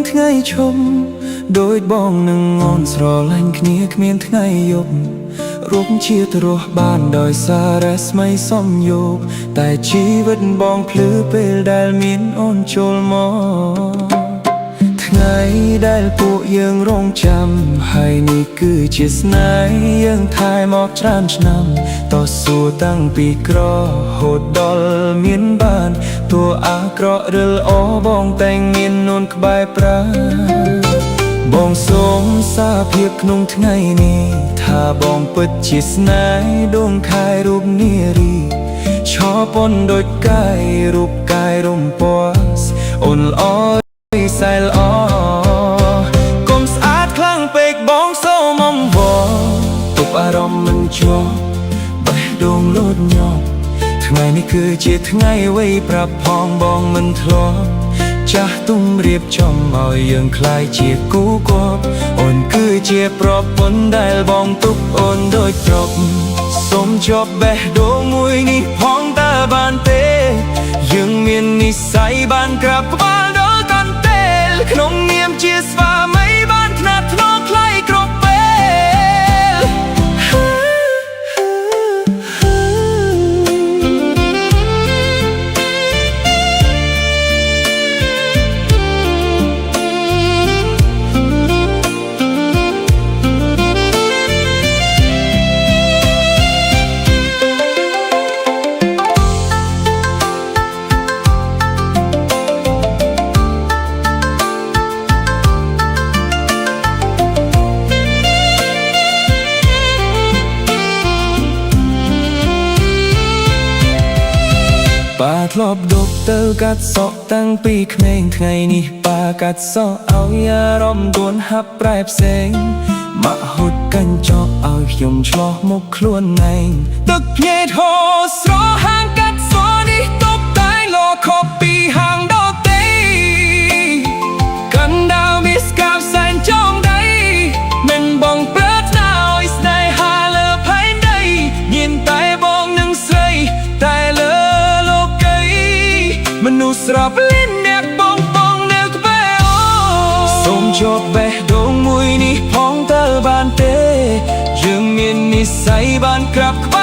ថ្ងៃឈុំដោយបងនឹងងន់ស្រឡាញ់គ្នាគ្មានថ្ងៃយប់រូបជាតិរស់បានដោយសារតែស្មៃសំយោគតែជីវិតបងភ្លឺពេលដែលមានអូនចូលមកថ្ងៃដែលពួកយើងរងចាំហើយនេះគឺជាស្នេហ៍យើងថែមកច្រើនឆ្នាំតស៊ូតាំងពីក្រហូតដល់មានបានតួអាក្រក់ឬល្អបងតែងមាននួនក្បែរប្រាបងសូមសារភាពក្នុងថ្ងៃនេះថាបងពិតជាស្នេហ៍ដួងខែរូបនារីឈរពន់ដូចកាយរូបកាយរំពស់អូនល្អសែលអកុំស្អាតខ្លាំងពេកបងសូមអំវរទប់អារម្មណ៍មិនជាប់បេះដូងលោតញ័រថ្ងៃនេះគឺជាថ្ងៃអ្វីប្រាប់ផងបងមិនធ្លាប់ចាស់ទុំរៀបចំឲ្យយើងคล้ายជាគូគប់អូនគឺជាប្រពន្ធដែលបងទុកអូនដូចទ្រព្យសូមជាប់បេះដូងមួយនេះផងតើបានទេយើងមាននិស្ស័យបានក្រាបក្បាលដល់កន្ទេលក្នុងនាមជាស្វាមីបានថ្នាក់ថ្នមថ្លៃគ្រប់ពេលប៉ាធ្លាប់ដប់ទៅកាត់សក់តាំងពីក្មេងថ្ងៃនេះប៉ាកាត់សក់ឲ្យអារម្មណ៍ដួនហាប់ប្រែផ្សេងមកហូតកញ្ចក់ឲ្យខ្ញុំឆ្លោះមុខខ្លួនឯងទឹកភ្នែកហូរស្រហាងកាត់សក់នេះតបតែលខប់ពីហាងដតេកណ្ដាលមានស្កាប់សែនចងដៃមិនបងប្រាថ្នាឲ្យស្នេហាលើផែនដីញៀនតែបងនឹងស្រីតែលើមនុស្សស្រាប់លិនអ្នកបងនៅក្បែរអូសូមជាប់បេះដូងមួយនេះផងតើបានទេយើងមាននិស្ស័យបានក្រាបក្បាល